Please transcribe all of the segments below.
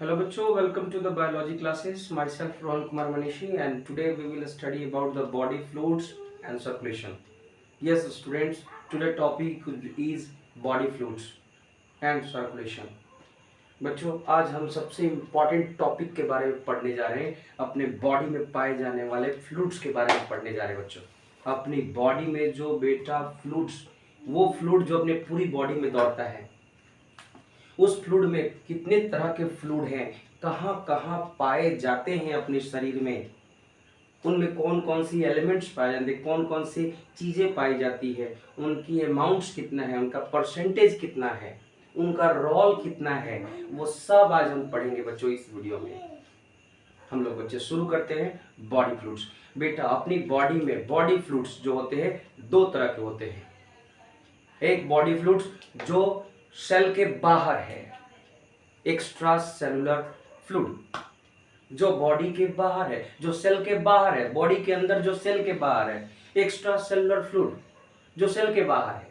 Hello bachcho, welcome to the biology classes. Myself Rohan Kumar Manishi and today we will study about the body fluids and circulation. Yes students, today topic is body fluids and circulation. बच्चों आज हम सबसे important topic के बारे में पढ़ने जा रहे हैं, अपने बॉडी में पाए जाने वाले फ्लूइड्स के बारे में पढ़ने जा रहे हैं बच्चों। अपनी बॉडी में जो बेटा फ्लूइड्स, वो फ्लूइड जो अपने पूरी बॉडी में दौड़ता है, उस फ्लूइड में कितने तरह के फ्लूइड हैं, कहाँ कहाँ पाए जाते हैं अपने शरीर में, उनमें कौन कौन सी एलिमेंट्स पाए जाते हैं, कौन कौन सी चीज़ें पाई जाती है, उनकी अमाउंट्स कितना है, उनका परसेंटेज कितना है, उनका रोल कितना है, वो सब आज हम पढ़ेंगे बच्चों इस वीडियो में। हम लोग बच्चे शुरू करते हैं बॉडी फ्लूइड्स। बेटा अपनी बॉडी में बॉडी फ्लूइड्स जो होते हैं दो तरह के होते हैं। एक बॉडी फ्लूइड्स जो सेल के बाहर है, एक्स्ट्रा सेलुलर फ्लूइड जो बॉडी के बाहर है, जो सेल के बाहर है, बॉडी के अंदर जो सेल के बाहर है, एक्स्ट्रा सेलुलर फ्लूइड जो सेल के बाहर है।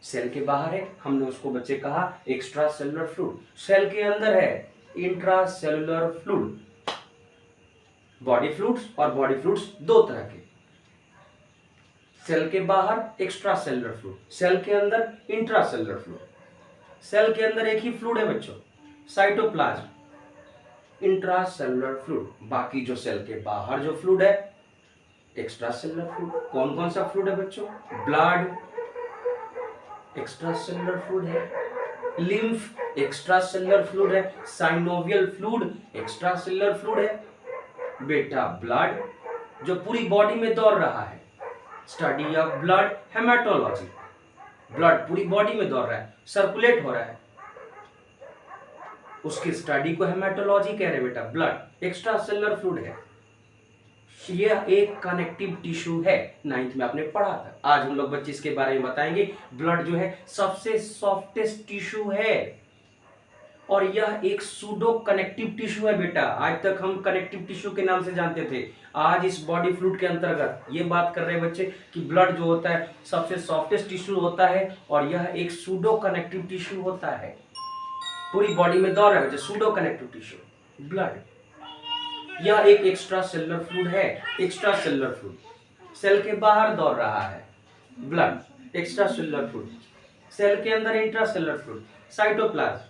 सेल के बाहर है, हमने उसको बच्चे कहा एक्स्ट्रा सेलुलर फ्लूइड। सेल के अंदर है intra cellular fluid. Body fluids और बॉडी फ्लूइड्स दो तरह के, सेल के बाहर एक्स्ट्रा सेलुलर फ्लूइड, सेल के अंदर इंट्रा सेलुलर फ्लूइड। सेल के अंदर एक ही फ्लूइड है बच्चों, साइटोप्लाज्म, इंट्रा सेलुलर फ्लूइड। बाकी जो सेल के बाहर जो फ्लूइड है एक्स्ट्रा सेलुलर फ्लूइड। कौन कौन सा फ्लूइड है बच्चों? ब्लड एक्स्ट्रा सेलुलर फ्लूइड है, लिम्फ एक्स्ट्रा सेलुलर फ्लूइड है, synovial fluid extra cellular fluid है। बेटा ब्लड जो पूरी बॉडी में दौड़ रहा है, study of blood haematology, blood पूरी बॉडी में दौड़ रहा है, सर्कुलेट हो रहा है, उसकी स्टडी को हेमाटोलॉजी कह रहे हैं बेटा। ब्लड एक्स्ट्रा सेलुलर फ्लूइड है, यह एक कनेक्टिव टिश्यू है, 9th में आपने पढ़ा था। आज हम लोग बच्चे इसके बारे में बताएंगे। ब्लड जो है सबसे सॉफ्टेस्ट टिश्यू है और यह एक सूडो कनेक्टिव टिश्यू है बेटा। आज तक हम कनेक्टिव टिश्यू के नाम से जानते थे, आज इस बॉडी फ्लूइड के अंतर्गत ये बात कर रहे हैं बच्चे कि ब्लड जो होता है सबसे सॉफ्टेस्ट टिश्यू होता है और यह एक सूडो कनेक्टिव टिश्यू होता है, पूरी बॉडी में दौड़ रहा है बच्चे, सूडो कनेक्टिव टिश्यू ब्लड। यह एक एक्स्ट्रा सेलुलर फ्लूइड है, एक्स्ट्रा सेलुलर फ्लूइड सेल के बाहर दौड़ रहा है, blood extra cellular fluid. Cell के अंदर इंट्रा सेलुलर फ्लूइड, साइटोप्लाज्म,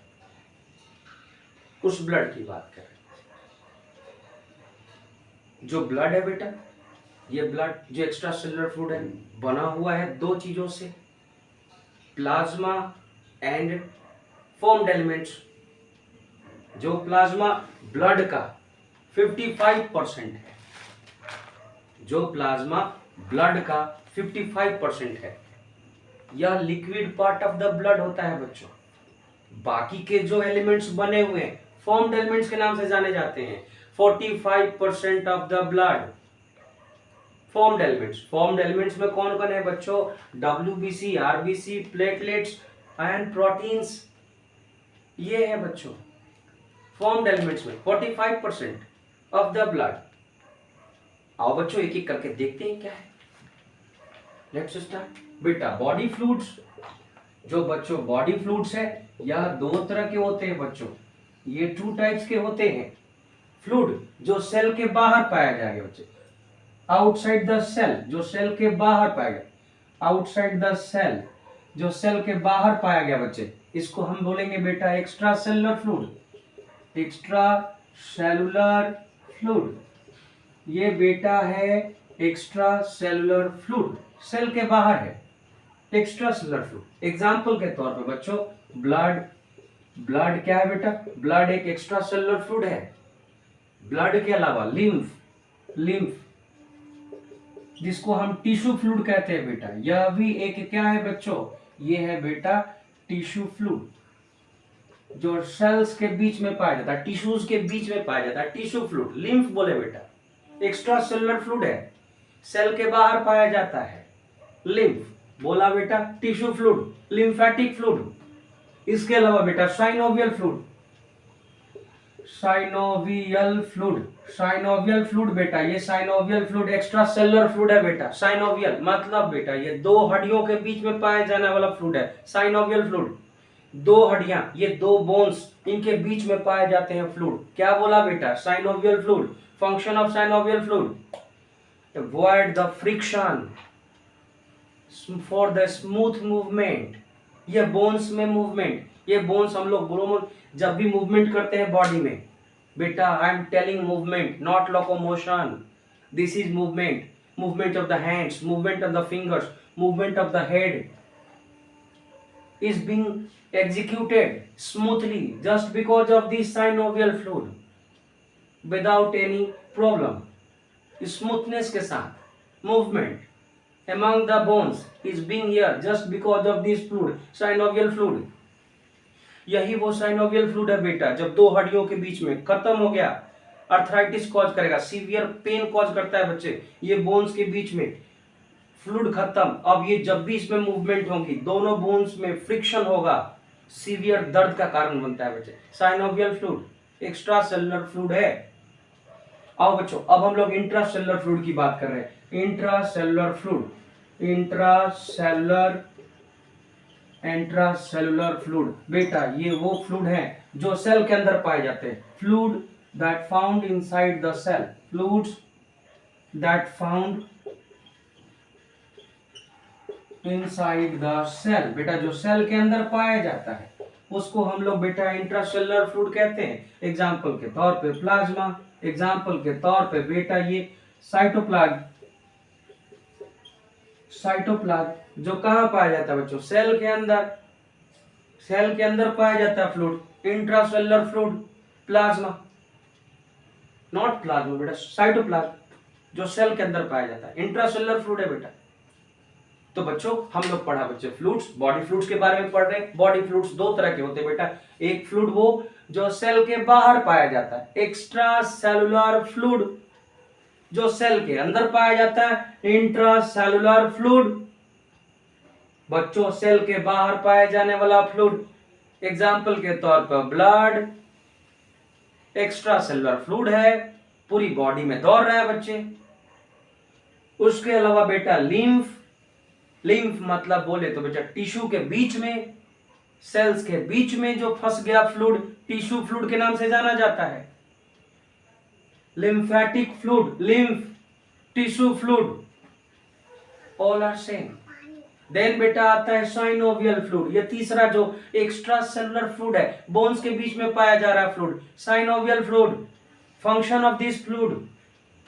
उस ब्लड की बात कर रहे हैं। जो ब्लड है बेटा, ये ब्लड जो एक्स्ट्रा सेलुलर फ्लूइड है बना हुआ है दो चीजों से, प्लाज्मा एंड फॉर्म्ड एलिमेंट्स। जो प्लाज्मा ब्लड का 55% है, जो प्लाज्मा ब्लड का 55% है, यह liquid part of the blood होता है बच्चों। बाकी के जो एलिमेंट्स बने हुए हैं फॉर्म्ड एलिमेंट्स के नाम से जाने जाते हैं। 45% of the blood formed elements. Formed elements में कौन कौन है बच्चों? WBC, RBC, platelets and proteins, ये है बच्चों फॉर्म्ड एलिमेंट्स में 45% ऑफ द ब्लड। आओ बच्चों एक एक करके देखते हैं क्या है। लेट्स स्टार्ट बेटा। बॉडी फ्लूइड्स, जो बच्चों बॉडी फ्लूइड्स है यह दो तरह के होते हैं बच्चों, ये 2 टाइप्स के होते हैं। फ्लूइड जो सेल के बाहर पाया जाएगा बच्चे, आउटसाइड द सेल, जो सेल के बाहर पाया गया, आउटसाइड द सेल जो सेल के बाहर पाया गया बच्चे, इसको हम बोलेंगे बेटा extra cellular fluid, extra cellular fluid. ये बेटा है एक्स्ट्रा सेलुलर फ्लूइड, सेल के बाहर है एक्स्ट्रा सेलुलर फ्लूइड। एग्जांपल के तौर पे बच्चों ब्लड, ब्लड क्या है बेटा? ब्लड एक एक्स्ट्रा सेलुलर फ्लूइड है। ब्लड के अलावा लिम्फ, लिम्फ जिसको हम टिश्यू फ्लूइड कहते हैं बेटा, यह भी एक क्या है बच्चों? ये है बेटा टिश्यू फ्लूइड, जो सेल्स के बीच में पाया जाता है, टिश्यूज के बीच में पाया जाता है, टिश्यू फ्लूइड। लिम्फ बोले बेटा एक्स्ट्रा सेलुलर फ्लूइड है, सेल के बाहर पाया जाता है। लिम्फ बोला बेटा टिश्यू फ्लूइड, लिम्फेटिक फ्लूइड। इसके अलावा बेटा synovial fluid, synovial fluid, synovial fluid बेटा, ये synovial fluid extra cellular fluid है बेटा। साइनोवियल मतलब बेटा ये दो हड्डियों के बीच में पाए जाने वाला फ्लूइड है, साइनोवियल फ्लूइड। दो हड्डियां, ये दो बोन्स, इनके बीच में पाए जाते हैं फ्लूइड। क्या बोला बेटा? Synovial fluid. Function of synovial fluid, avoid the friction for the smooth movement. ये बोन्स में मूवमेंट, ये बोन्स हम लोग जब भी मूवमेंट करते हैं बॉडी में बेटा, I am telling movement not locomotion, this is movement. Movement of the hands, movement of the fingers, movement of the head is being executed smoothly just because of this synovial fluid without any problem। smoothness के साथ movement among the bones is being here just because of this fluid, synovial fluid। यही वो synovial fluid है बेटा, जब दो हड्डियों के बीच में खत्म हो गया, अर्थराइटिस कॉज करेगा, सीवियर पेन कॉज करता है बच्चे, ये बोन्स के बीच में फ्लूइड खत्म। अब ये जब भी इसमें मूवमेंट होगी, दोनों बोन्स में फ्रिक्शन होगा, सीवियर दर्द का कारण बनता है बच्चे। Synovial fluid extra cellular fluid है। आओ बच्चों, अब हम लोग इंट्रासेलुलर फ्लूइड की बात कर रहे हैं। इंट्रासेलुलर फ्लूइड, इंट्रासेलुलर फ्लूइड बेटा, ये वो फ्लूइड है जो सेल के अंदर पाए जाते हैं। Fluid that found inside the cell, fluids that found inside the cell बेटा, जो सेल के अंदर पाया जाता है उसको हम लोग बेटा इंट्रासेलुलर फ्लूइड कहते हैं। एग्जाम्पल के तौर पे प्लाज्मा, एग्जाम्पल के तौर पे बेटा ये साइटोप्लाज्म। साइटोप्लाज्म जो कहाँ पाया जाता है बच्चों? सेल के अंदर, सेल के अंदर पाया जाता है fluid. Intracellular fluid plasma, not plasma बेटा, साइटोप्लाज्म जो सेल के अंदर पाया जाता है, इंट्रासेलुलर फ्लूइड है बेटा। तो बच्चों हम लोग पढ़ा बच्चे फ्लूइड्स, बॉडी फ्लूइड्स के बारे में पढ़ रहे हैं। बॉडी फ्लूइड्स दो तरह के होते हैं बेटा, एक फ्लूइड वो जो सेल के बाहर पाया जाता है, एक्स्ट्रा सेलुलर फ्लूइड जो सेल के अंदर पाया जाता है, इंट्रासेलुलर फ्लूइड बच्चों सेल के बाहर पाए जाने वाला फ्लूइड। एग्जाम्पल के तौर पर ब्लड एक्स्ट्रा सेलुलर फ्लूइड है, पूरी बॉडी में दौड़ रहा है बच्चे। उसके अलावा बेटा लिम्फ, लिम्फ मतलब बोले तो बेटा टिश्यू के बीच में, सेल्स के बीच में जो फंस गया फ्लूइड, टिश्यू फ्लूइड के नाम से जाना जाता है। Lymphatic fluid, lymph, tissue fluid, all are same. Then बेटा आता है साइनोवियल फ्लूइड, ये तीसरा जो एक्स्ट्रा सेलुलर फ्लूइड है, बोन्स के बीच में पाया जा रहा है fluid, synovial fluid. Function of this fluid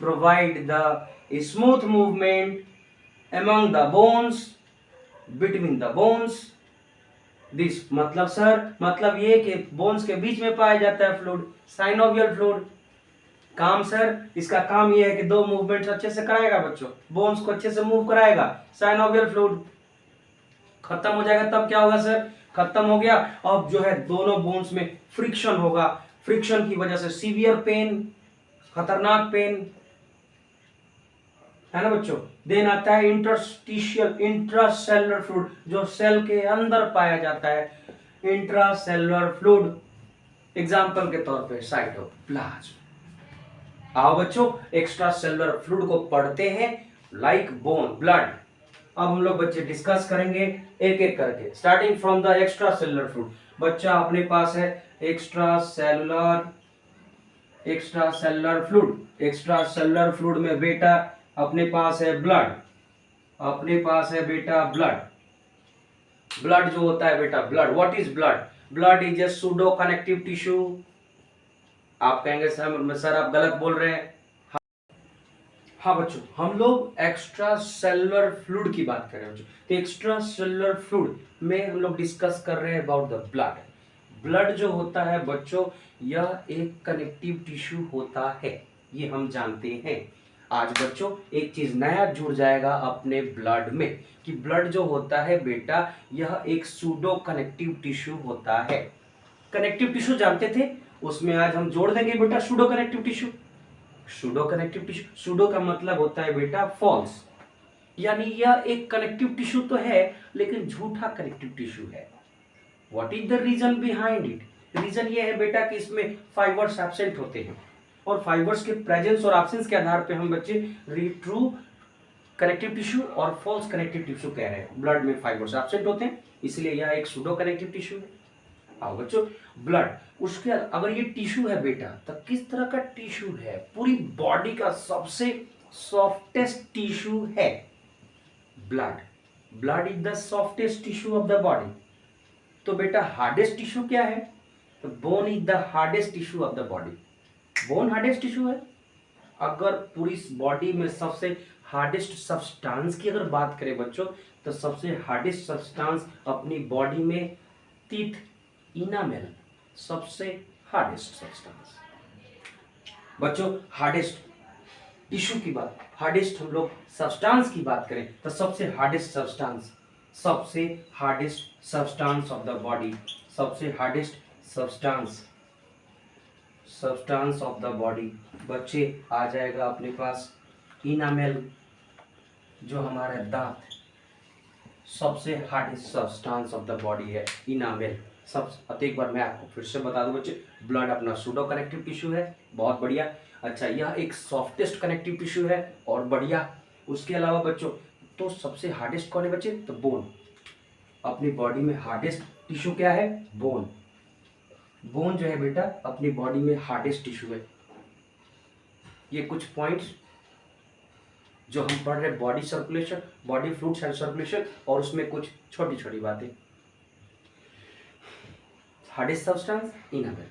provide the smooth movement among the bones, between the bones। this मतलब सर, मतलब ये कि बोन्स के बीच में पाया जाता है फ्लूइड, साइनोवियल फ्लूइड। काम सर, इसका काम ये है कि दो मूवमेंट्स अच्छे से कराएगा बच्चों, बोन्स को अच्छे से मूव कराएगा। साइनोवियल फ्लूइड खत्म हो जाएगा तब क्या होगा सर? खत्म हो गया, अब जो है दोनों बोन्स में फ्रिक्शन होगा, फ्रिक्शन की वजह से सीवियर पेन, खतरनाक पेन है ना बच्चों। देन आता है इंटरस्टिशियल, इंट्रासेलुलर फ्लूइड जो सेल के अंदर पाया जाता है, इंट्रासेलुलर फ्लूइड। एग्जाम्पल के तौर पे साइटोप्लाज्म। आओ बच्चों एक्स्ट्रा सेलुलर फ्लूइड को पढ़ते हैं, लाइक बोन, ब्लड। अब हम लोग बच्चे डिस्कस करेंगे एक एक करके, starting from the extra cellular fluid. बच्चा अपने पास है extra cellular fluid. Extra cellular fluid में बेटा अपने पास है ब्लड, अपने पास है बेटा ब्लड। ब्लड जो होता है बेटा, blood, what is blood? Blood is a pseudo connective tissue. आप कहेंगे सर आप गलत बोल रहे हैं। हाँ बच्चों, हम लोग एक्स्ट्रा सेलुलर फ्लूइड की बात कर रहे हैं बच्चों। तो एक्स्ट्रा सेलुलर फ्लूइड में हम लोग डिस्कस कर रहे हैं अबाउट द ब्लड। ब्लड जो होता है बच्चों, यह एक कनेक्टिव टिश्यू होता है, ये हम जानते हैं। आज बच्चों एक चीज नया जुड़ जाएगा अपने ब्लड में, कि ब्लड जो होता है बेटा यह एक सूडो कनेक्टिव टिश्यू होता है। कनेक्टिव टिश्यू जानते थे, उसमें आज हम जोड़ देंगे बेटा pseudo connective tissue. Pseudo connective tissue, pseudo का मतलब होता है बेटा फॉल्स, यानी यह एक कनेक्टिव टिश्यू तो है लेकिन झूठा कनेक्टिव टिश्यू है। What is the reason behind it? Reason ये है बेटा कि इसमें फाइबर्स एब्सेंट होते हैं, और फाइबर्स के प्रेजेंस और एब्सेंस के आधार पे हम बच्चे ट्रू कनेक्टिव टिश्यू और फॉल्स कनेक्टिव टिश्यू कह रहे हैं। ब्लड में फाइबर्स एब्सेंट होते हैं, इसलिए यह एक सूडो कनेक्टिव टिश्यू है। आओ बच्चों, ब्लड, उसके अगर ये टिश्यू है बेटा तो किस तरह का टिश्यू है? पूरी बॉडी का सबसे सॉफ्टेस्ट टिश्यू है blood. Blood is the softest tissue of the body. तो बेटा हार्डेस्ट टिश्यू क्या है? तो bone is the hardest tissue of the body. Bone hardest tissue है। अगर पूरी बॉडी में सबसे हार्डेस्ट सब्सटेंस की अगर बात करें बच्चों, तो सबसे हार्डेस्ट सब्सटेंस अपनी बॉडी में टीथ, इनामेल, सबसे हार्डेस्ट सब्सटेंस। बच्चों हार्डेस्ट टिश्यू की बात, हार्डेस्ट हम लोग सब्सटेंस की बात करें तो सबसे हार्डेस्ट सब्सटेंस, सबसे hardest substance of the body, सबसे hardest substance, substance of the body बच्चे आ जाएगा अपने पास इनामेल, जो हमारा दांत, सबसे hardest substance of the body है इनामेल। सब एक बार मैं आपको फिर से बता दूं बच्चे, ब्लड अपना सूडो कनेक्टिव टिश्यू है, बहुत बढ़िया। अच्छा, यह एक सॉफ्टेस्ट कनेक्टिव टिश्यू है और बढ़िया। उसके अलावा बच्चों तो सबसे हार्डेस्ट कौन है बच्चे? तो बोन। अपनी बॉडी में हार्डेस्ट टिश्यू क्या है? बोन। बोन जो है बेटा अपनी बॉडी में हार्डेस्ट टिश्यू है। ये कुछ पॉइंट्स जो हम पढ़ रहे हैं, body circulation, body fluids and circulation, और उसमें कुछ छोटी छोटी बातें। Hardest substance enamel.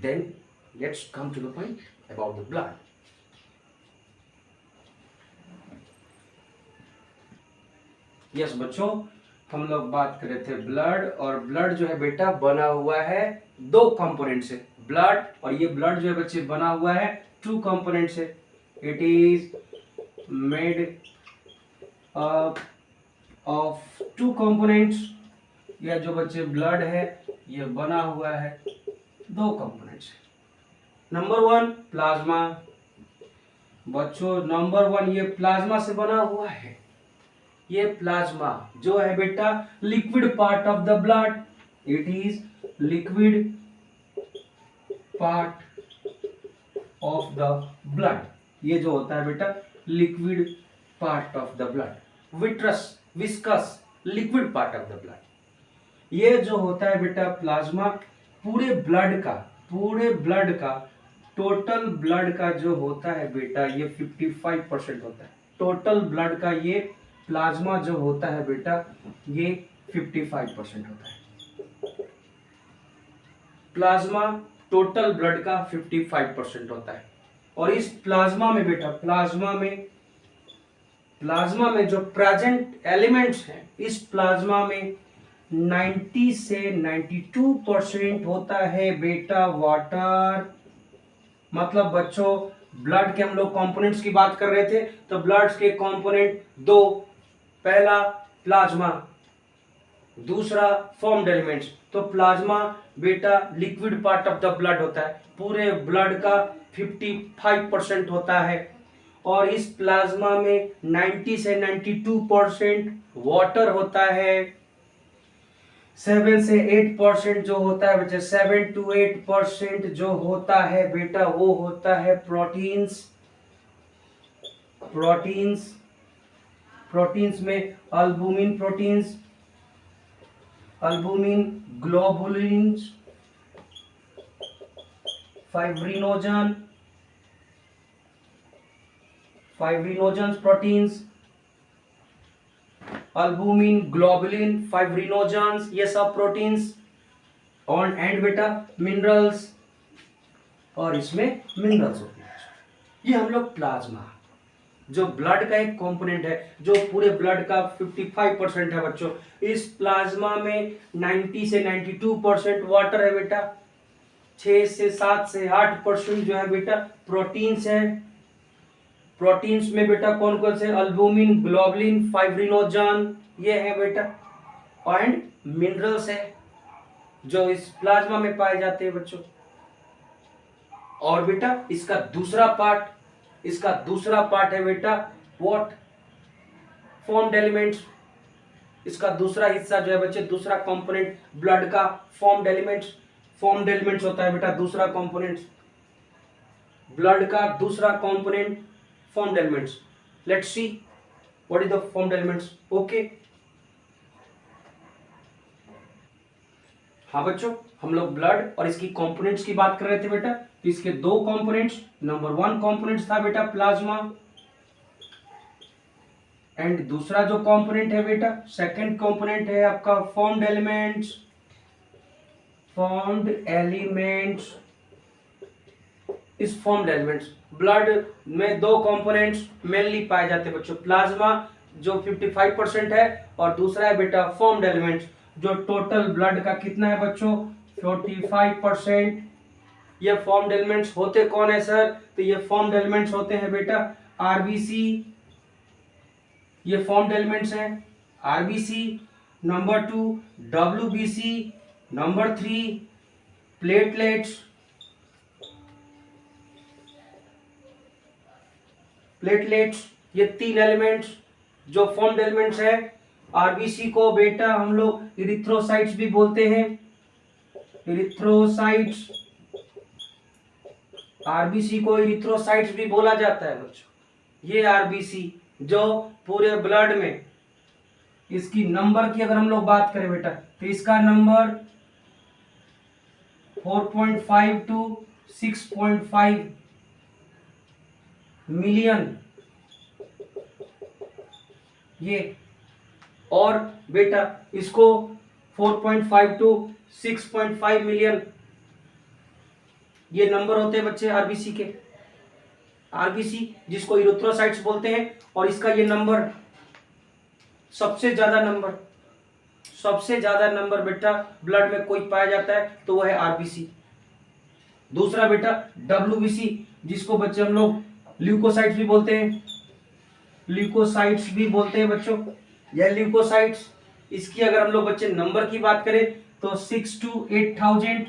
Then let's come to the point about the blood. Yes बच्चों, हम लोग बात कर रहे थे ब्लड, और ब्लड जो है बेटा बना हुआ है दो कंपोनेंट से। ब्लड, और ये ब्लड जो है बच्चे बना हुआ है टू कंपोनेंट से। It is made up of two components. यह जो बच्चे ब्लड है ये बना हुआ है दो कंपोनेंट्स। Number one plasma. बच्चों नंबर वन ये प्लाज्मा से बना हुआ है। ये प्लाज्मा जो है बेटा liquid part of the blood, it is liquid part of the blood. ये जो होता है बेटा liquid part of the blood, vitreous, viscous, liquid part of the blood. ये जो होता है बेटा प्लाज्मा पूरे ब्लड का टोटल ब्लड का जो होता है बेटा ये 55% होता है। टोटल ब्लड का ये प्लाज्मा जो होता है बेटा ये 55% होता है। प्लाज्मा टोटल ब्लड का 55% होता है। और इस प्लाज्मा में बेटा प्लाज्मा में जो प्रेजेंट एलिमेंट्स हैं, इस प्लाज्मा में 90 से 92% होता है बेटा वाटर। मतलब बच्चों ब्लड के हम लोग कंपोनेंट्स की बात कर रहे थे, तो ब्लड के कंपोनेंट दो, पहला प्लाज्मा, दूसरा फॉर्म्ड एलिमेंट्स। तो प्लाज्मा बेटा liquid part of the blood होता है, पूरे ब्लड का 55% होता है। और इस प्लाज्मा में 90 से 92% वाटर होता है। 7 से 8% जो होता है बच्चे, 7 to 8% जो होता है बेटा वो होता है प्रोटीन्स। प्रोटीन्स में albumin proteins, albumin, globulins, fibrinogens proteins, albumin, globulin, fibrinogens, ये सब प्रोटीन्स। और एंड बेटा मिनरल्स, और इसमें मिनरल्स होते हैं। ये हम लोग प्लाज्मा जो ब्लड का एक कंपोनेंट है, जो पूरे ब्लड का 55% है बच्चों। इस प्लाज्मा में 90 से 92% वाटर है बेटा, 6 से 7 से 8% जो है बेटा प्रोटीन्स है। प्रोटीन्स में बेटा कौन कौन से? अल्बुमिन, ग्लोबुलिन, फाइब्रिनोजन, ये है बेटा। एंड मिनरल्स है जो इस प्लाज्मा में पाए जाते हैं बच्चों। और बेटा इसका दूसरा पार्ट है बेटा व्हाट? Formed elements. इसका दूसरा हिस्सा जो है बच्चे, दूसरा कंपोनेंट ब्लड का फॉर्म्ड एलिमेंट्स होता है बेटा। दूसरा कंपोनेंट ब्लड का दूसरा component formed elements. Let's see what is the formed elements. Okay, हाँ बच्चों, हम लोग ब्लड और इसकी कंपोनेंट्स की बात कर रहे थे बेटा। तो इसके दो कंपोनेंट्स, नंबर 1 कंपोनेंट्स था बेटा प्लाज्मा, एंड दूसरा जो कंपोनेंट है बेटा, सेकंड कंपोनेंट है आपका फॉर्म्ड एलिमेंट्स। फॉर्म्ड एलिमेंट्स, इस फॉर्म्ड एलिमेंट्स, ब्लड में दो कंपोनेंट्स मेनली पाए जाते हैं बच्चों, प्लाज्मा जो 55% है, और दूसरा है बेटा फॉर्म्ड एलिमेंट्स जो टोटल ब्लड का कितना है बच्चों, 45%। ये फॉर्म्ड एलिमेंट्स होते कौन है सर? तो ये फॉर्म्ड एलिमेंट्स होते हैं बेटा आरबीसी। ये फॉर्म्ड एलिमेंट्स हैं RBC, number 2 WBC, number 3 platelets. Platelets, ये 3 एलिमेंट्स जो फॉर्म्ड एलिमेंट्स है। आरबीसी को बेटा हम लोग इरिथ्रोसाइट्स भी बोलते हैं, इरिथ्रोसाइट्स। आरबीसी को इरिथ्रोसाइट्स भी बोला जाता है बच्चों। ये आरबीसी जो पूरे ब्लड में, इसकी नंबर की अगर हम लोग बात करें बेटा, तो इसका नंबर 4.5 टू 6.5 मिलियन, ये, और बेटा इसको 4.5 टू 6.5 मिलियन ये नंबर होते हैं बच्चे आरबीसी के। आरबीसी जिसको इरिथ्रोसाइट्स बोलते हैं, और इसका ये नंबर सबसे ज्यादा नंबर बेटा ब्लड में कोई पाया जाता है तो वो है आरबीसी। दूसरा बेटा डब्ल्यूबीसी, जिसको बच्चे हम लोग ल्यूकोसाइट्स भी बोलते हैं, ल्यूकोसाइट्स भी बोलते हैं बच्चों। यह ल्यूकोसाइट्स, इसकी अगर हम लोग बच्चे नंबर की बात करें तो 6 टू 8,000,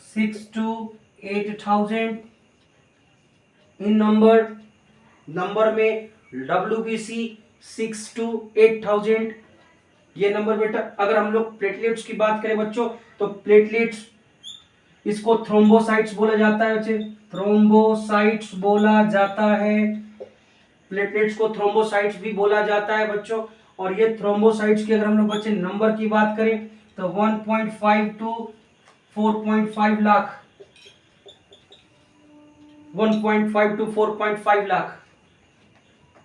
6 टू 8,000 इन नंबर में डब्ल्यूबीसी 6 टू 8,000 ये नंबर बेटा। अगर हम लोग प्लेटलेट्स की बात करें बच्चों, तो प्लेटलेट्स, इसको थ्रोम्बोसाइट्स बोला जाता है बच्चे, थ्रोम्बोसाइट्स बोला जाता है। प्लेटलेट्स को थ्रोम्बोसाइट्स भी बोला जाता है बच्चों। और ये थ्रोम्बोसाइट्स की अगर हम लोग बच्चे नंबर की बात करें तो 1.5 टू 4.5 लाख, 1.5 टू 4.5 लाख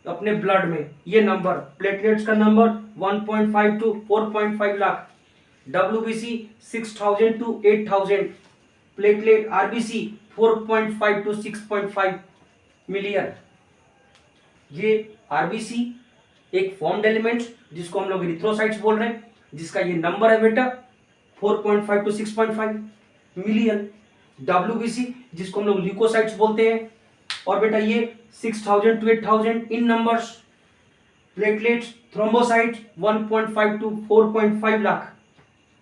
अपने ब्लड में। ये नंबर प्लेटलेट्स का number 1.5 to 4.5 lakh, WBC 6,000 to 8,000, platelet RBC 4.5 to 6.5 million. ये आरबीसी एक फॉर्म्ड एलिमेंट्स जिसको हम लोग इरिथ्रोसाइट्स बोल रहे हैं, जिसका ये नंबर है बेटा 4.5 टू 6.5 मिलियन। डब्ल्यूबीसी जिसको हम लोग ल्यूकोसाइट्स बोलते हैं, और बेटा ये 6,000 to 8,000 in numbers. Platelets, thrombocytes 1.5 to 4.5 lakh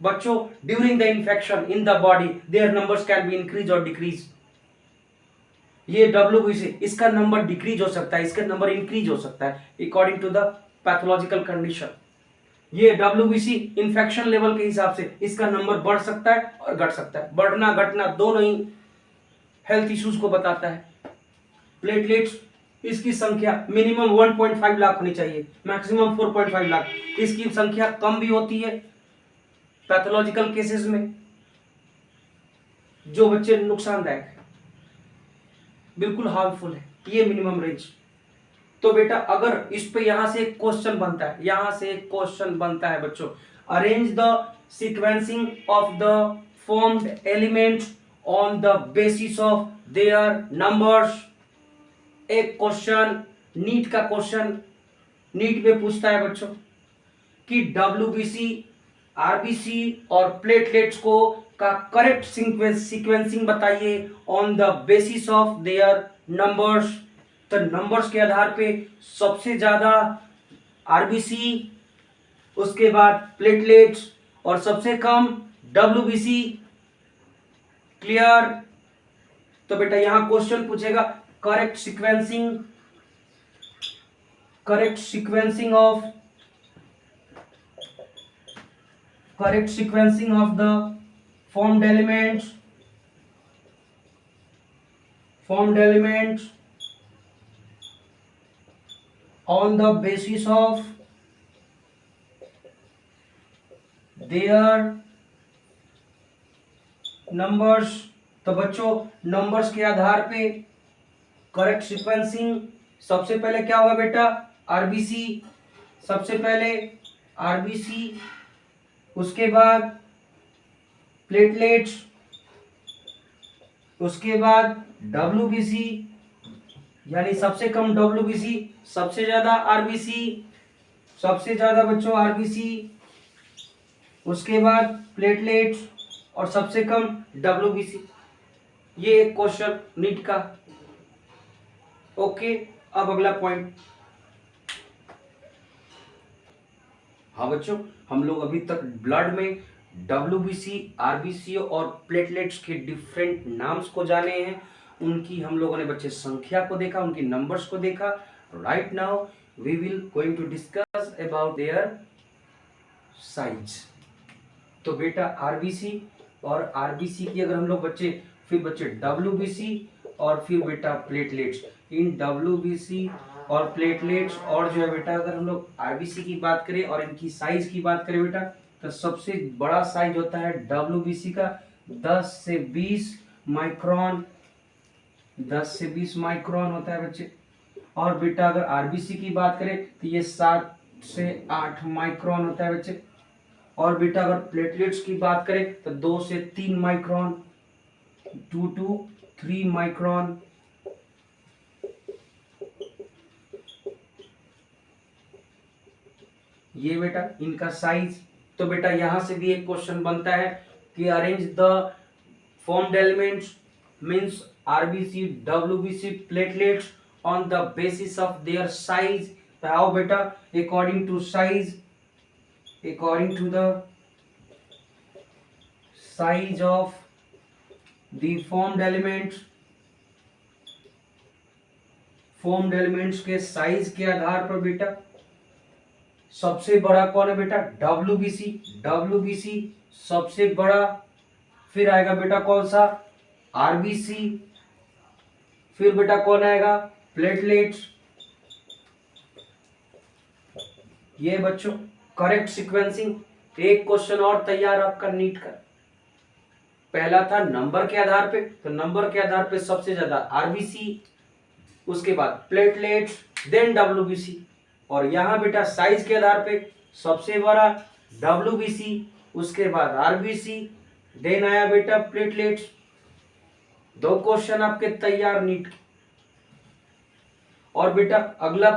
बच्चों। During the infection in the body their numbers can be increase और डिक्रीज। ये डब्ल्यूबीसी, इसका नंबर डिक्रीज हो सकता है, इसका नंबर इंक्रीज हो सकता है according to the pathological condition. ये डब्ल्यूबीसी इन्फेक्शन लेवल के हिसाब से इसका नंबर बढ़ सकता है और घट सकता है, बढ़ना घटना दोनों ही हेल्थ इश्यूज को बताता है। प्लेटलेट्स, इसकी संख्या मिनिमम 1.5 लाख होनी चाहिए, मैक्सिमम 4.5 लाख। इसकी संख्या कम भी होती है पैथोलॉजिकल केसेस में, जो बच्चे नुकसानदायक है, बिल्कुल हार्मफुल है ये मिनिमम रेंज। तो बेटा अगर इस पे यहां से एक क्वेश्चन बनता है बच्चों, arrange the sequencing of the formed elements on the basis of there numbers. एक क्वेश्चन, नीट का क्वेश्चन, नीट में पूछता है बच्चों कि डब्ल्यूबीसी, आरबीसी और प्लेटलेट्स को का करेक्ट सीक्वेंसिंग बताइए on the basis of there numbers. तो नंबर्स के आधार पे सबसे ज्यादा आरबीसी, उसके बाद प्लेटलेट्स और सबसे कम डब्ल्यूबीसी। क्लियर? तो बेटा यहां क्वेश्चन पूछेगा correct sequencing of the formed elements on the basis of their numbers. तो बच्चों नंबर्स के आधार पे करेक्ट सीक्वेंसिंग, सबसे पहले क्या होगा बेटा, आरबीसी, सबसे पहले आरबीसी, उसके बाद प्लेटलेट्स, उसके बाद डब्ल्यूबीसी, यानी सबसे कम डब्ल्यूबीसी, सबसे ज्यादा आरबीसी, सबसे ज्यादा बच्चों आरबीसी, उसके बाद प्लेटलेट्स और सबसे कम डब्ल्यूबीसी। ये एक क्वेश्चन नीट का। ओके, अब अगला पॉइंट। हाँ बच्चों, हम लोग अभी तक ब्लड में डब्ल्यूबीसी, आरबीसी और प्लेटलेट्स के डिफरेंट नाम्स को जाने हैं। उनकी हम लोगों ने बच्चे संख्या को देखा, उनकी नंबर्स को देखा। Right now we will going to discuss about their size. तो बेटा आरबीसी और आरबीसी की अगर हम लोग बच्चे, फिर बच्चे डब्ल्यूबीसी और फिर बेटा प्लेटलेट्स। इन डब्ल्यूबीसी और प्लेटलेट्स और जो है बेटा, अगर हम लोग आरबीसी की बात करें और इनकी साइज की बात करें बेटा, तो सबसे बड़ा साइज होता है डब्ल्यूबीसी का 10 से 20 माइक्रोन, 10 से 20 माइक्रोन होता है बच्चे। और बेटा अगर आरबीसी की बात करें तो ये 7 से 8 माइक्रोन होता है बच्चे। और बेटा अगर प्लेटलेट्स की बात करें तो 2 से 3 माइक्रोन, 2 to 3 माइक्रोन। ये बेटा इनका साइज। तो बेटा यहां से भी एक क्वेश्चन बनता है कि arrange the formed elements means RBC, WBC, platelets on the basis of their size. तो हाउ बेटा, according to size, according to the size of the formed elements, formed elements के साइज के आधार पर बेटा सबसे बड़ा कौन है बेटा, डब्ल्यूबीसी, डब्ल्यूबीसी सबसे बड़ा। फिर आएगा बेटा कौन सा, आरबीसी। फिर बेटा कौन आएगा, प्लेटलेट्स। ये बच्चों करेक्ट सीक्वेंसिंग। एक क्वेश्चन और तैयार आपका नीट का। पहला था नंबर के आधार पे, तो नंबर के आधार पे सबसे ज्यादा आरबीसी, उसके बाद प्लेटलेट्स, देन डब्ल्यूबीसी। और यहां बेटा साइज के आधार पे सबसे बड़ा डब्ल्यूबीसी, उसके बाद आरबीसी, देन आया बेटा प्लेटलेट्स। दो क्वेश्चन आपके तैयार नीट के। और बेटा अगला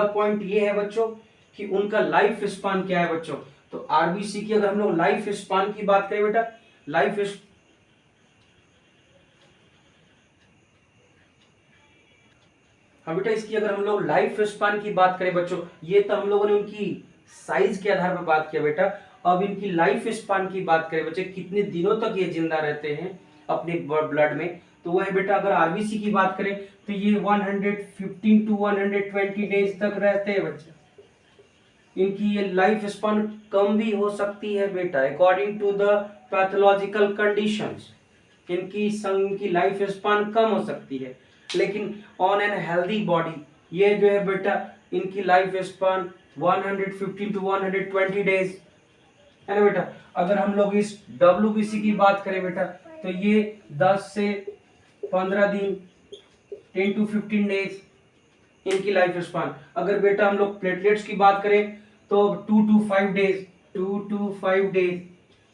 पॉइंट ये है बच्चों कि उनका लाइफ स्पान क्या है बच्चों। तो आरबीसी की अगर हम लोग लाइफ स्पान की बात करें बेटा, हाँ बेटा इसकी अगर हम लोग लाइफ स्पान की बात करें बच्चों, ये तो हम लोगों ने उनकी साइज के आधार पर बात किया बेटा। अब इनकी लाइफ स्पान की बात करें बच्चे, कितने दिनों तक ये जिंदा रहते हैं अपने ब्लड में, तो वह बेटा अगर आरबीसी की बात करें तो ये 115 to 120 डेज तक रहते हैं बच्चे। इनकी ये लाइफ स्पान कम भी हो सकती है बेटा, according to the pathological conditions. इनकी लाइफ स्पान कम हो सकती है, लेकिन ऑन एन हेल्दी बॉडी ये जो है बेटा इनकी लाइफ स्पान 115 to 120 डेज है ना बेटा। अगर हम लोग इस डब्ल्यूबीसी की बात करें बेटा, तो ये 10 से 15 दिन, 10 to 15 डेज इनकी लाइफ स्पान। अगर बेटा हम लोग प्लेटलेट्स की बात करें तो 2 to 5 डेज, 2 to 5 डेज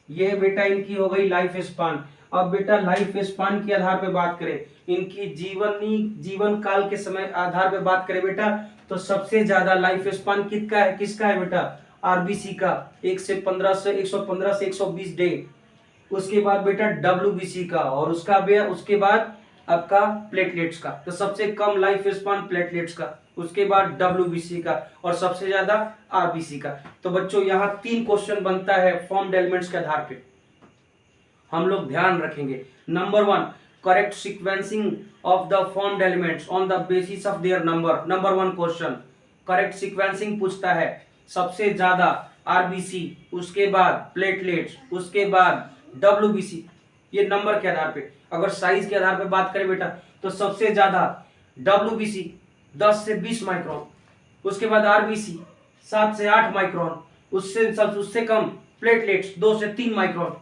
ये बेटा इनकी हो गई लाइफ स्पान। अब बेटा लाइफ स्पान के आधार पे बात करें, इनकी जीवन काल के समय आधार पे बात करें बेटा, तो सबसे ज्यादा लाइफ स्पान किसका है बेटा, आरबीसी का 115 से 120 डे। उसके बाद बेटा डब्ल्यूबीसी का, और उसके बाद आपका प्लेटलेट्स का। तो सबसे कम लाइफ स्पान प्लेटलेट्स का, उसके बाद डब्ल्यूबीसी का, और सबसे ज्यादा आरबीसी का। तो बच्चों यहाँ 3 क्वेश्चन बनता है फॉर्म्ड एलिमेंट्स के आधार पे, हम लोग ध्यान रखेंगे। Number 1, correct sequencing of the formed elements on the basis of their number. Number 1 question correct sequencing पूछता है, सबसे ज्यादा आरबीसी, उसके बाद प्लेटलेट्स, उसके बाद डब्ल्यूबीसी। ये नंबर के आधार पे। अगर साइज के आधार पे बात करें बेटा, तो सबसे ज्यादा डब्ल्यूबीसी 10 से 20 माइक्रोन, उसके बाद आरबीसी 7 से 8 माइक्रोन, उससे कम प्लेटलेट्स 2 से 3 माइक्रोन।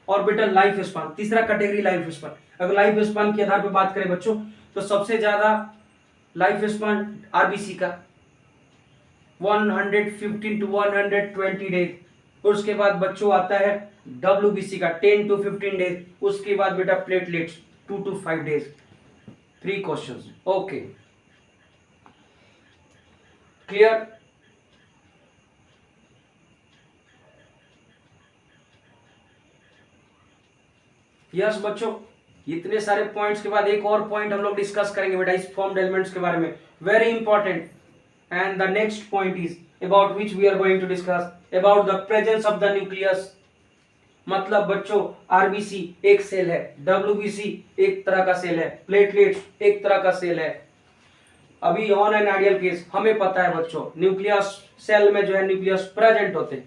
और बेटा लाइफ स्पान, तीसरा कैटेगरी लाइफ स्पान। अगर लाइफ स्पान के आधार पर बात करें बच्चों तो सबसे ज्यादा लाइफ स्पान आरबीसी का 115 टू 120 डेज। उसके बाद बच्चों आता है डब्ल्यूबीसी का 10 टू 15 डेज। उसके बाद बेटा platelets 2 to 5 days. 3 questions. Okay, clear? Yes बच्चों, इतने सारे पॉइंट्स के बाद एक और पॉइंट हम लोग डिस्कस करेंगे बेटा इस फॉर्म्ड एलिमेंट्स के बारे में, very important. And the next point is about which we are going to discuss about the presence of the nucleus. मतलब बच्चों आरबीसी एक सेल है, डब्ल्यूबीसी एक तरह का सेल है, प्लेटलेट्स एक तरह का सेल है। अभी ऑन एन आइडियल केस हमें पता है बच्चों न्यूक्लियस सेल में जो है न्यूक्लियस प्रेजेंट होते हैं,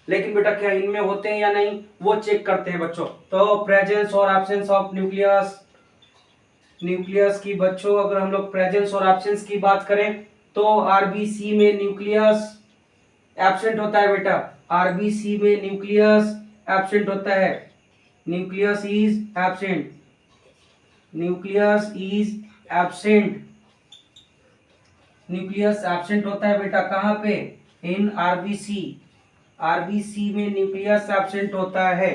लेकिन बेटा क्या इनमें होते हैं या नहीं वो चेक करते हैं बच्चों। तो प्रेजेंस और एब्सेंस ऑफ न्यूक्लियस, न्यूक्लियस की बच्चों अगर हम लोग प्रेजेंस और एब्सेंस की बात करें तो आरबीसी में न्यूक्लियस एब्सेंट होता है बेटा, आरबीसी में न्यूक्लियस एब्सेंट होता है, nucleus is absent, nucleus is absent, nucleus absent होता है बेटा कहाँ पे, इन आरबीसी, आरबीसी में न्यूक्लियस एब्सेंट होता है।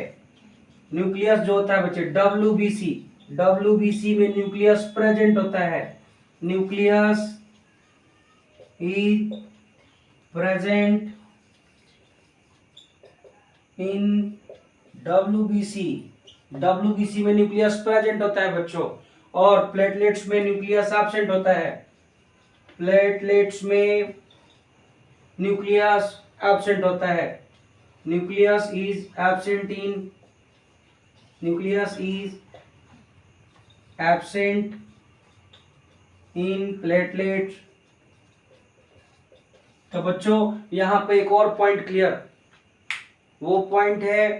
न्यूक्लियस जो होता है बच्चे डब्ल्यूबीसी, डब्ल्यूबीसी में न्यूक्लियस प्रेजेंट होता है, nucleus is present in WBC, WBC में न्यूक्लियस प्रेजेंट होता है बच्चों। और प्लेटलेट्स में न्यूक्लियस एब्सेंट होता है, प्लेटलेट्स में न्यूक्लियस एब्सेंट होता है, nucleus is absent in, nucleus is absent in platelets. तो बच्चों यहां पे एक और पॉइंट क्लियर, वो पॉइंट है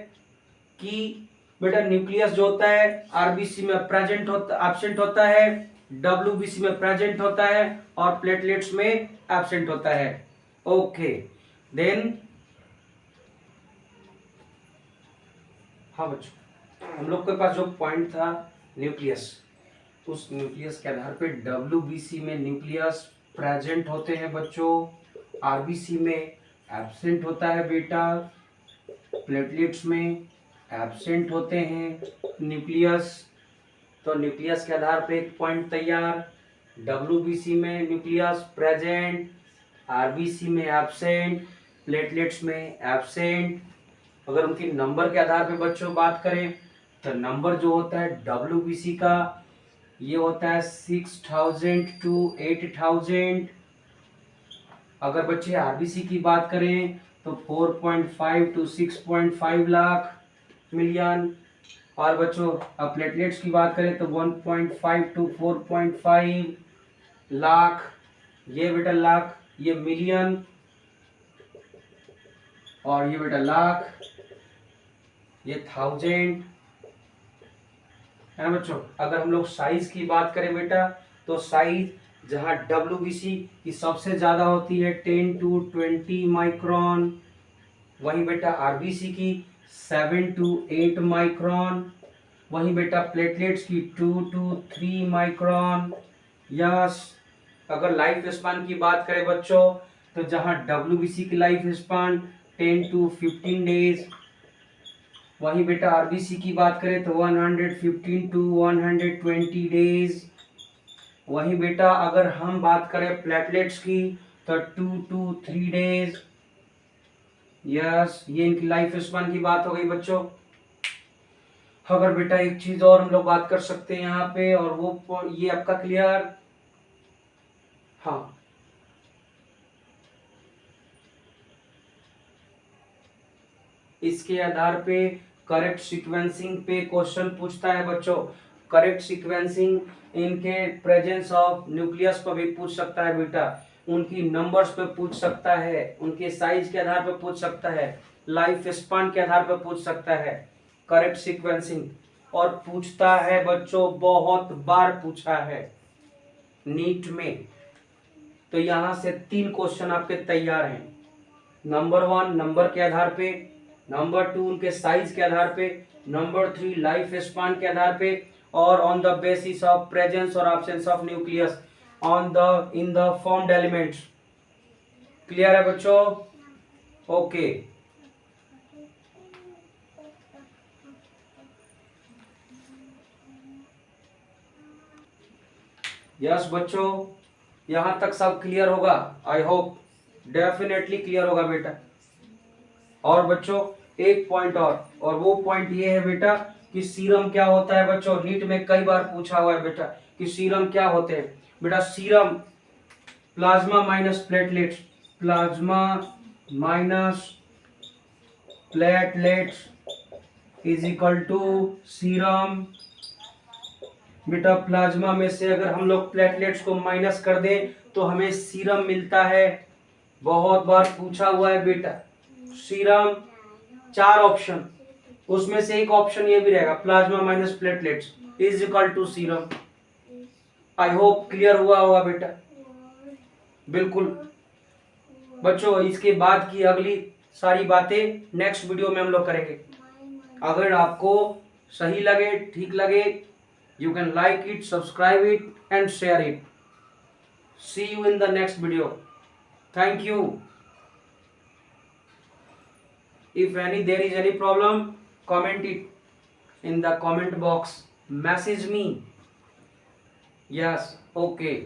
कि बेटा न्यूक्लियस जो होता है आरबीसी में प्रेजेंट होता, एब्सेंट होता है, डब्ल्यूबीसी में प्रेजेंट होता है और प्लेटलेट्स में एब्सेंट होता है। ओके देन, हाँ बच्चों हम लोग के पास जो पॉइंट था न्यूक्लियस, उस न्यूक्लियस के आधार पे डब्ल्यूबीसी में न्यूक्लियस प्रेजेंट होते हैं बच्चों, आरबीसी में एब्सेंट होता है बेटा, प्लेटलेट्स में एब्सेंट होते हैं न्यूक्लियस। तो न्यूक्लियस के आधार पे एक पॉइंट तैयार, डब्ल्यूबीसी में न्यूक्लियस प्रेजेंट, आरबीसी में एब्सेंट, प्लेटलेट्स में एब्सेंट। अगर उनकी नंबर के आधार पे बच्चों बात करें तो नंबर जो होता है डब्ल्यूबीसी का ये होता है 6000 टू 8000। अगर बच्चे आरबीसी की बात करें तो 4.5 टू 6.5 लाख मिलियन। और बच्चों अब प्लेटलेट्स की बात करें तो 1.5 टू 4.5 लाख, ये बेटा लाख, ये मिलियन और ये बेटा लाख, ये 1000 है ना बच्चों। अगर हम लोग साइज की बात करें बेटा तो साइज जहां डब्ल्यूबीसी की सबसे ज्यादा होती है 10 टू 20 माइक्रोन, वहीं बेटा आरबीसी की 7 टू 8 माइक्रोन, वहीं बेटा प्लेटलेट्स की 2 टू 3 माइक्रोन। यस, अगर लाइफ स्पान की बात करें बच्चों तो जहां डब्ल्यूबीसी की लाइफ स्पान 10 टू 15 डेज, वहीं बेटा आरबीसी की बात करें तो 115 टू 120 डेज। वहीं बेटा अगर हम बात करें प्लेटलेट्स की तो 2 टू 3 डेज। यस, ये इनकी लाइफ स्पान की बात हो गई बच्चों। अगर बेटा एक चीज और हम लोग बात कर सकते हैं यहाँ पे, और वो ये आपका क्लियर, हाँ इसके आधार पे करेक्ट सीक्वेंसिंग पे क्वेश्चन पूछता है बच्चों। करेक्ट सीक्वेंसिंग इनके प्रेजेंस ऑफ न्यूक्लियस पर भी पूछ सकता है बेटा, उनकी नंबर्स पे पूछ सकता है, उनके साइज के आधार पर पूछ सकता है, लाइफ स्पान के आधार पर पूछ सकता है करेक्ट सीक्वेंसिंग। और पूछता है बच्चों, बहुत बार पूछा है नीट में। तो यहां से 3 क्वेश्चन आपके तैयार हैं। नंबर 1 नंबर के आधार पे, नंबर 2 उनके साइज के आधार पे, नंबर 3 लाइफ स्पान के आधार पे, और on the basis of presence और absence of nucleus on the in the formed elements. Clear है बच्चों? ओके। यस बच्चों, यहां तक सब क्लियर होगा? आई होप डेफिनेटली क्लियर होगा बेटा। और बच्चों एक पॉइंट और वो पॉइंट ये है बेटा कि सीरम क्या होता है बच्चों। नीट में कई बार पूछा हुआ है बेटा कि सीरम क्या होते हैं। बेटा serum plasma minus platelets, plasma minus platelets is equal to serum. बेटा प्लाज्मा में से अगर हम लोग प्लेटलेट्स को माइनस कर दें तो हमें सीरम मिलता है। बहुत बार पूछा हुआ है बेटा सीरम, 4 ऑप्शन, उसमें से एक ऑप्शन ये भी रहेगा plasma minus platelets is equal to serum. I hope clear हुआ होगा बेटा। बिल्कुल बच्चों, इसके बाद की अगली सारी बातें नेक्स्ट वीडियो में हम लोग करेंगे। अगर आपको सही लगे, ठीक लगे, you can like it, subscribe it and share it. See you in the next video. Thank you. If there is any problem, comment it in the comment box, message me. Yes, okay.